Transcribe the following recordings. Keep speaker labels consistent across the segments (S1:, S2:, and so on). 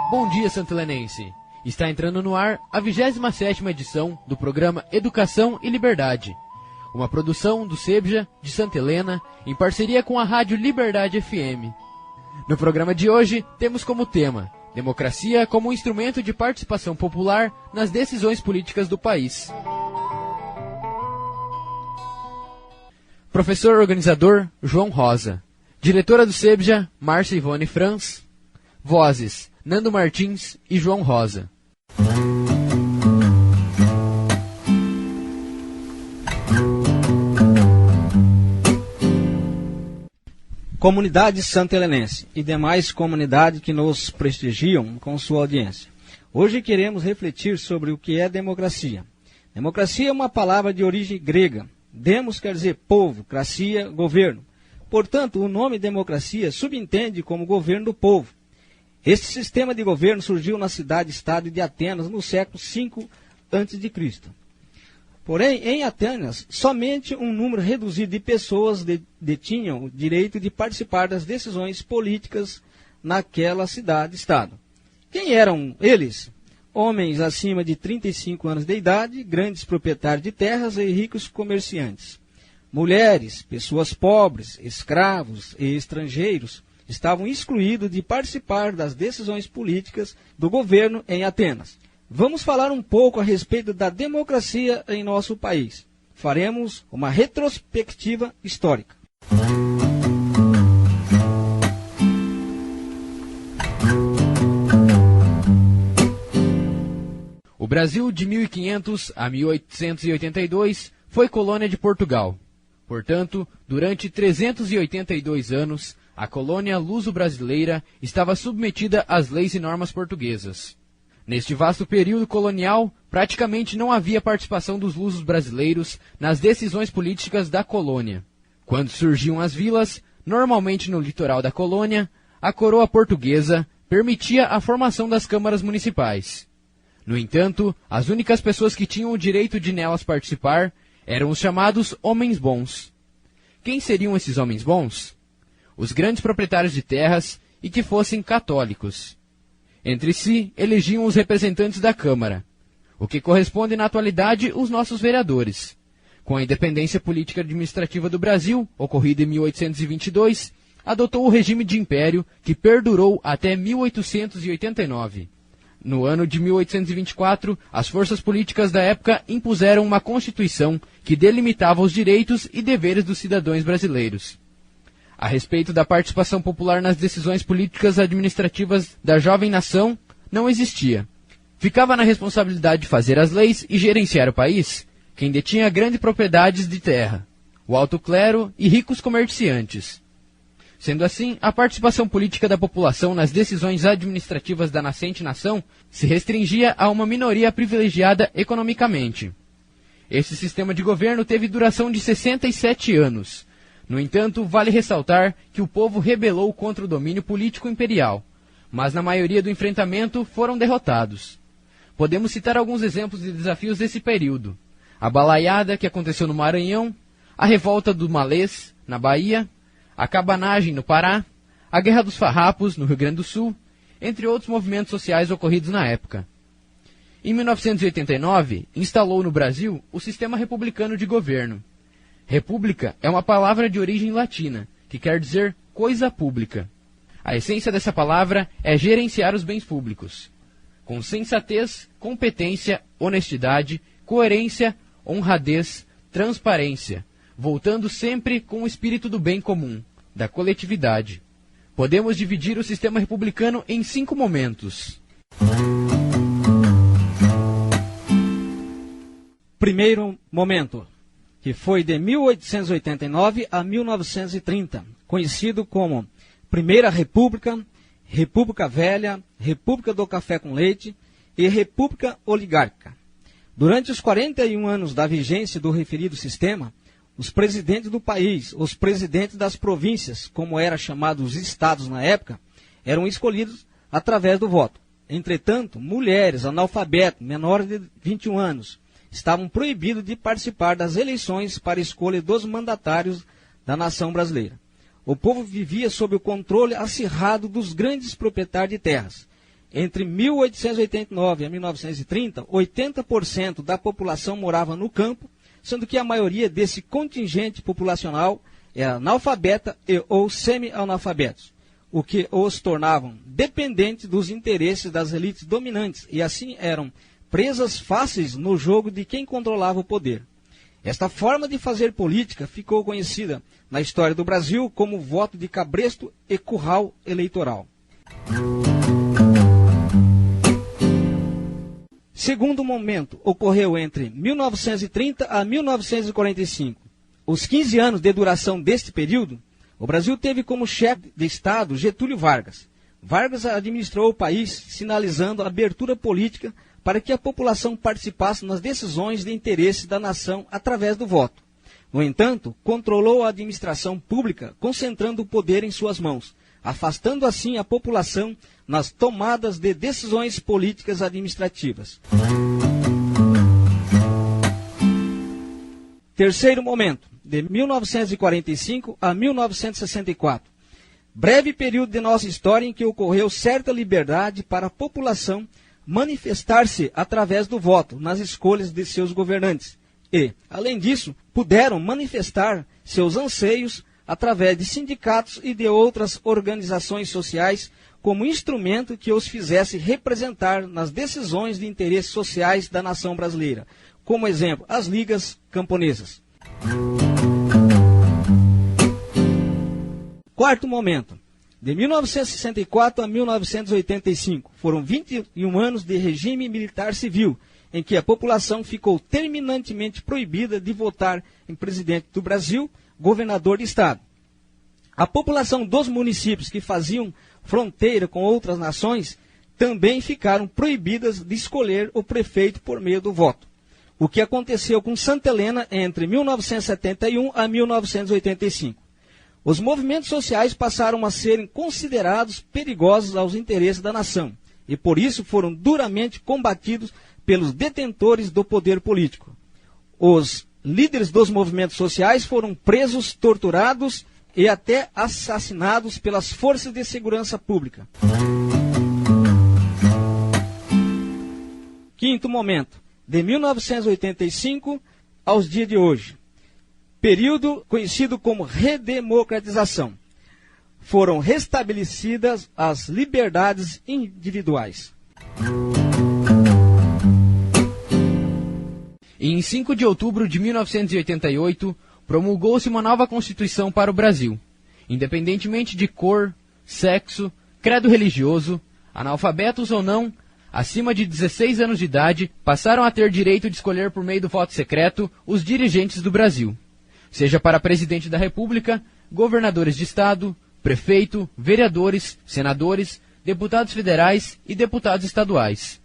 S1: Bom dia, santelenense. Está entrando no ar a 27ª edição do programa Educação e Liberdade, uma produção do SEBJA de Santa Helena em parceria com a Rádio Liberdade FM. No programa de hoje temos como tema Democracia como instrumento de participação popular nas decisões políticas do país. Professor organizador João Rosa. Diretora do SEBJA, Márcia Ivone Franz. Vozes, Nando Martins e João Rosa.
S2: Comunidade santelenense e demais comunidades que nos prestigiam com sua audiência. Hoje queremos refletir sobre o que é democracia. Democracia é uma palavra de origem grega. Demos quer dizer povo, cracia, governo. Portanto, o nome democracia subentende como governo do povo. Este sistema de governo surgiu na cidade-estado de Atenas no século V a.C. Porém, em Atenas, somente um número reduzido de pessoas detinham o direito de participar das decisões políticas naquela cidade-estado. Quem eram eles? Homens acima de 35 anos de idade, grandes proprietários de terras e ricos comerciantes. Mulheres, pessoas pobres, escravos e estrangeiros estavam excluídos de participar das decisões políticas do governo em Atenas. Vamos falar um pouco a respeito da democracia em nosso país. Faremos uma retrospectiva histórica.
S1: O Brasil, de 1500 a 1882, foi colônia de Portugal. Portanto, durante 382 anos, a colônia luso-brasileira estava submetida às leis e normas portuguesas. Neste vasto período colonial, praticamente não havia participação dos lusos brasileiros nas decisões políticas da colônia. Quando surgiam as vilas, normalmente no litoral da colônia, a coroa portuguesa permitia a formação das câmaras municipais. No entanto, as únicas pessoas que tinham o direito de nelas participar eram os chamados homens bons. Quem seriam esses homens bons? Os grandes proprietários de terras e que fossem católicos. Entre si, elegiam os representantes da Câmara, o que corresponde na atualidade os nossos vereadores. Com a independência política administrativa do Brasil, ocorrida em 1822, adotou o regime de império que perdurou até 1889. No ano de 1824, as forças políticas da época impuseram uma Constituição que delimitava os direitos e deveres dos cidadãos brasileiros. A respeito da participação popular nas decisões políticas administrativas da jovem nação, não existia. Ficava na responsabilidade de fazer as leis e gerenciar o país quem detinha grandes propriedades de terra, o alto clero e ricos comerciantes. Sendo assim, a participação política da população nas decisões administrativas da nascente nação se restringia a uma minoria privilegiada economicamente. Esse sistema de governo teve duração de 67 anos. No entanto, vale ressaltar que o povo rebelou contra o domínio político imperial, mas na maioria do enfrentamento foram derrotados. Podemos citar alguns exemplos de desafios desse período: a balaiada que aconteceu no Maranhão, a revolta do Malês, na Bahia, a cabanagem no Pará, a Guerra dos Farrapos, no Rio Grande do Sul, entre outros movimentos sociais ocorridos na época. Em 1989, instalou no Brasil o sistema republicano de governo. República é uma palavra de origem latina, que quer dizer coisa pública. A essência dessa palavra é gerenciar os bens públicos, com sensatez, competência, honestidade, coerência, honradez, transparência, voltando sempre com o espírito do bem comum, da coletividade. Podemos dividir o sistema republicano em 5 momentos.
S2: Primeiro momento, que foi de 1889 a 1930, conhecido como Primeira República, República Velha, República do Café com Leite e República Oligárquica. Durante os 41 anos da vigência do referido sistema, os presidentes do país, os presidentes das províncias, como era chamado os estados na época, eram escolhidos através do voto. Entretanto, mulheres, analfabetos, menores de 21 anos, estavam proibidos de participar das eleições para a escolha dos mandatários da nação brasileira. O povo vivia sob o controle acirrado dos grandes proprietários de terras. Entre 1889 a 1930, 80% da população morava no campo, sendo que a maioria desse contingente populacional era analfabeta ou semi-analfabetos, o que os tornavam dependentes dos interesses das elites dominantes e assim eram presas fáceis no jogo de quem controlava o poder. Esta forma de fazer política ficou conhecida na história do Brasil como voto de cabresto e curral eleitoral. Segundo momento ocorreu entre 1930 a 1945. Os 15 anos de duração deste período, o Brasil teve como chefe de Estado Getúlio Vargas. Vargas administrou o país, sinalizando a abertura política para que a população participasse nas decisões de interesse da nação através do voto. No entanto, controlou a administração pública, concentrando o poder em suas mãos, afastando assim a população nas tomadas de decisões políticas administrativas. Terceiro momento, de 1945 a 1964. Breve período de nossa história em que ocorreu certa liberdade para a população manifestar-se através do voto nas escolhas de seus governantes. E, além disso, puderam manifestar seus anseios através de sindicatos e de outras organizações sociais como instrumento que os fizesse representar nas decisões de interesses sociais da nação brasileira. Como exemplo, as ligas camponesas. Quarto momento. De 1964 a 1985, foram 21 anos de regime militar civil, em que a população ficou terminantemente proibida de votar em presidente do Brasil, governador de estado. A população dos municípios que faziam fronteira com outras nações também ficaram proibidas de escolher o prefeito por meio do voto. O que aconteceu com Santa Helena entre 1971 a 1985. Os movimentos sociais passaram a serem considerados perigosos aos interesses da nação e por isso foram duramente combatidos pelos detentores do poder político. Os líderes dos movimentos sociais foram presos, torturados e até assassinados pelas forças de segurança pública. Quinto momento, de 1985 aos dias de hoje. Período conhecido como redemocratização. Foram restabelecidas as liberdades individuais.
S1: Em 5 de outubro de 1988, promulgou-se uma nova Constituição para o Brasil. Independentemente de cor, sexo, credo religioso, analfabetos ou não, acima de 16 anos de idade, passaram a ter direito de escolher por meio do voto secreto os dirigentes do Brasil. Seja para presidente da República, governadores de estado, prefeito, vereadores, senadores, deputados federais e deputados estaduais.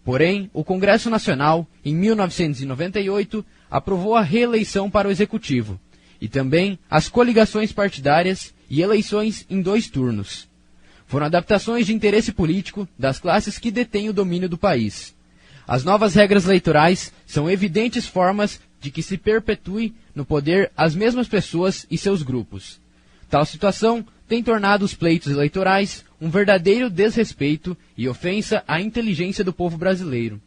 S1: Porém, o Congresso Nacional, em 1998, aprovou a reeleição para o Executivo, e também as coligações partidárias e eleições em 2 turnos. Foram adaptações de interesse político das classes que detêm o domínio do país. As novas regras eleitorais são evidentes formas de que se perpetue no poder as mesmas pessoas e seus grupos. Tal situação tem tornado os pleitos eleitorais um verdadeiro desrespeito e ofensa à inteligência do povo brasileiro.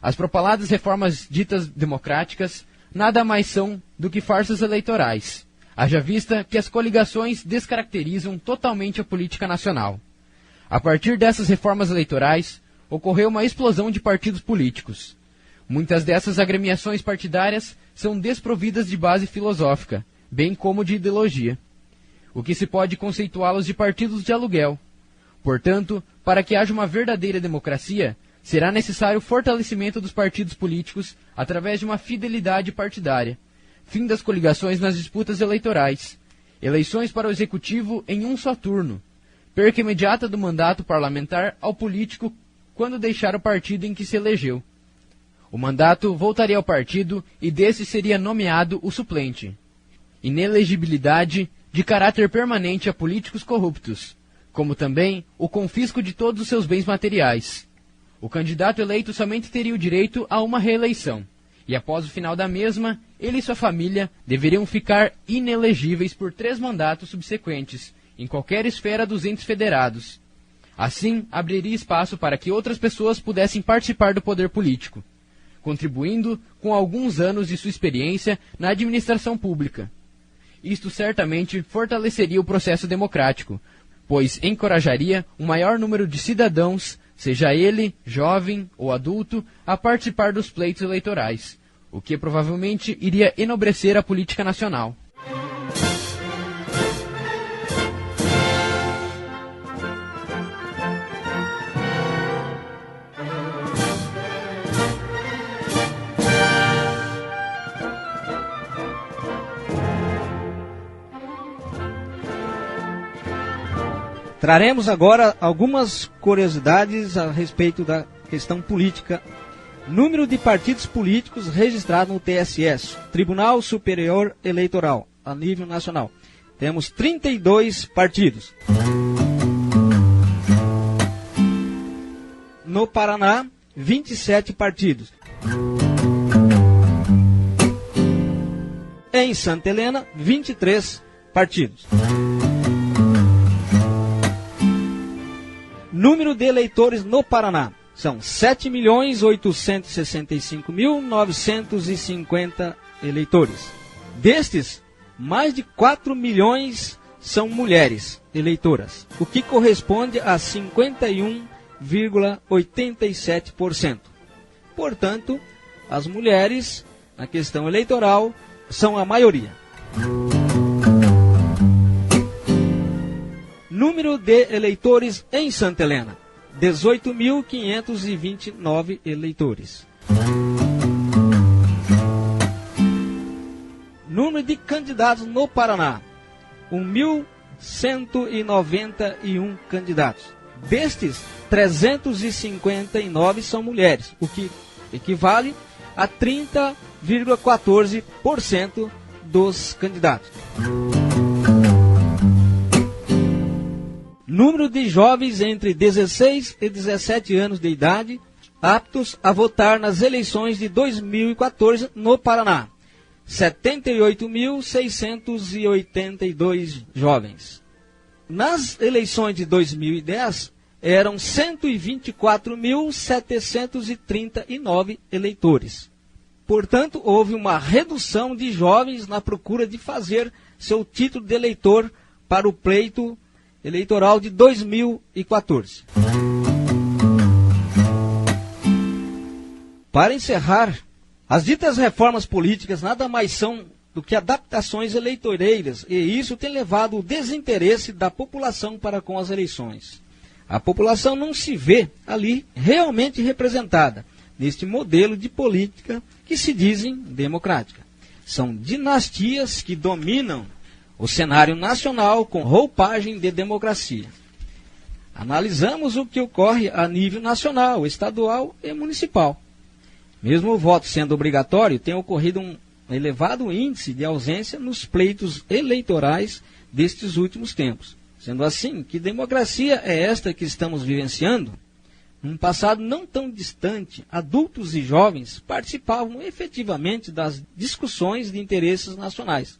S1: As propaladas reformas ditas democráticas nada mais são do que farsas eleitorais, haja vista que as coligações descaracterizam totalmente a política nacional. A partir dessas reformas eleitorais, ocorreu uma explosão de partidos políticos. Muitas dessas agremiações partidárias são desprovidas de base filosófica, bem como de ideologia, o que se pode conceituá-los de partidos de aluguel. Portanto, para que haja uma verdadeira democracia, será necessário o fortalecimento dos partidos políticos através de uma fidelidade partidária, fim das coligações nas disputas eleitorais, eleições para o executivo em um só turno, perca imediata do mandato parlamentar ao político quando deixar o partido em que se elegeu. O mandato voltaria ao partido e desse seria nomeado o suplente. Inelegibilidade de caráter permanente a políticos corruptos, como também o confisco de todos os seus bens materiais. O candidato eleito somente teria o direito a uma reeleição, e após o final da mesma, ele e sua família deveriam ficar inelegíveis por 3 mandatos subsequentes, em qualquer esfera dos entes federados. Assim, abriria espaço para que outras pessoas pudessem participar do poder político, contribuindo com alguns anos de sua experiência na administração pública. Isto certamente fortaleceria o processo democrático, pois encorajaria um maior número de cidadãos, seja ele jovem ou adulto, a participar dos pleitos eleitorais, o que provavelmente iria enobrecer a política nacional.
S2: Traremos agora algumas curiosidades a respeito da questão política. Número de partidos políticos registrados no TSE, Tribunal Superior Eleitoral, a nível nacional. Temos 32 partidos. No Paraná, 27 partidos. Em Santa Helena, 23 partidos. Número de eleitores no Paraná são 7.865.950 eleitores. Destes, mais de 4 milhões são mulheres eleitoras, o que corresponde a 51,87%. Portanto, as mulheres, na questão eleitoral, são a maioria. Número de eleitores em Santa Helena, 18.529 eleitores. Número de candidatos no Paraná, 1.191 candidatos. Destes, 359 são mulheres, o que equivale a 30,14% dos candidatos. Número de jovens entre 16 e 17 anos de idade aptos a votar nas eleições de 2014 no Paraná. 78.682 jovens. Nas eleições de 2010, eram 124.739 eleitores. Portanto, houve uma redução de jovens na procura de fazer seu título de eleitor para o pleito eleitoral de 2014. Para encerrar, as ditas reformas políticas nada mais são do que adaptações eleitoreiras, e isso tem levado o desinteresse da população para com as eleições. A população não se vê ali realmente representada neste modelo de política que se dizem democrática. São dinastias que dominam o cenário nacional com roupagem de democracia. Analisamos o que ocorre a nível nacional, estadual e municipal. Mesmo o voto sendo obrigatório, tem ocorrido um elevado índice de ausência nos pleitos eleitorais destes últimos tempos. Sendo assim, que democracia é esta que estamos vivenciando? Num passado não tão distante, adultos e jovens participavam efetivamente das discussões de interesses nacionais.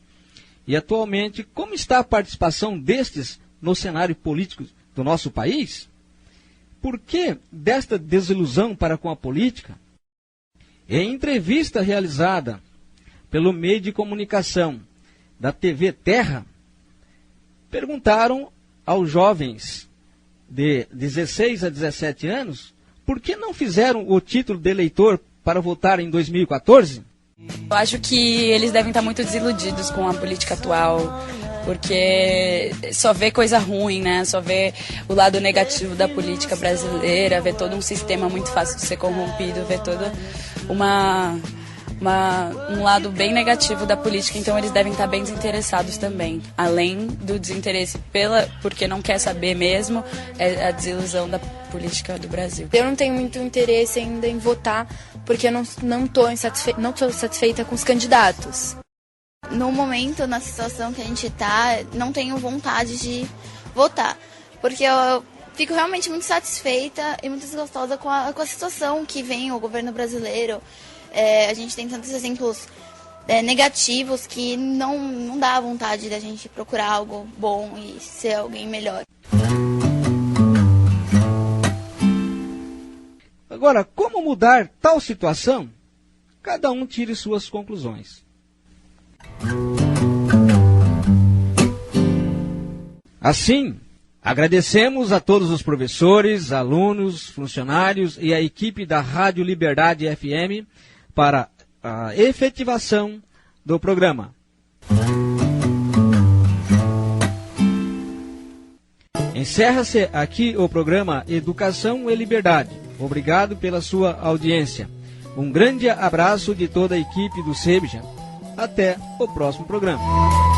S2: E atualmente, como está a participação destes no cenário político do nosso país? Por que desta desilusão para com a política? Em entrevista realizada pelo meio de comunicação da TV Terra, perguntaram aos jovens de 16 a 17 anos por que não fizeram o título de eleitor para votar em 2014?
S3: Eu acho que eles devem estar muito desiludidos com a política atual, porque só vê coisa ruim, né? Só vê o lado negativo da política brasileira, vê todo um sistema muito fácil de ser corrompido, vê todo um lado bem negativo da política, então eles devem estar bem desinteressados também. Além do desinteresse porque não quer saber mesmo, é a desilusão da política do Brasil.
S4: Eu não tenho muito interesse ainda em votar, porque eu não estou satisfeita com os candidatos. No momento, na situação que a gente está, não tenho vontade de votar, porque eu fico realmente muito satisfeita e muito desgostosa com a situação que vem o governo brasileiro. A gente tem tantos exemplos negativos que não dá vontade da gente procurar algo bom e ser alguém melhor.
S2: Agora, como mudar tal situação? Cada um tire suas conclusões. Assim, agradecemos a todos os professores, alunos, funcionários e a equipe da Rádio Liberdade FM para a efetivação do programa. Encerra-se aqui o programa Educação e Liberdade. Obrigado pela sua audiência. Um grande abraço de toda a equipe do CEBJA. Até o próximo programa.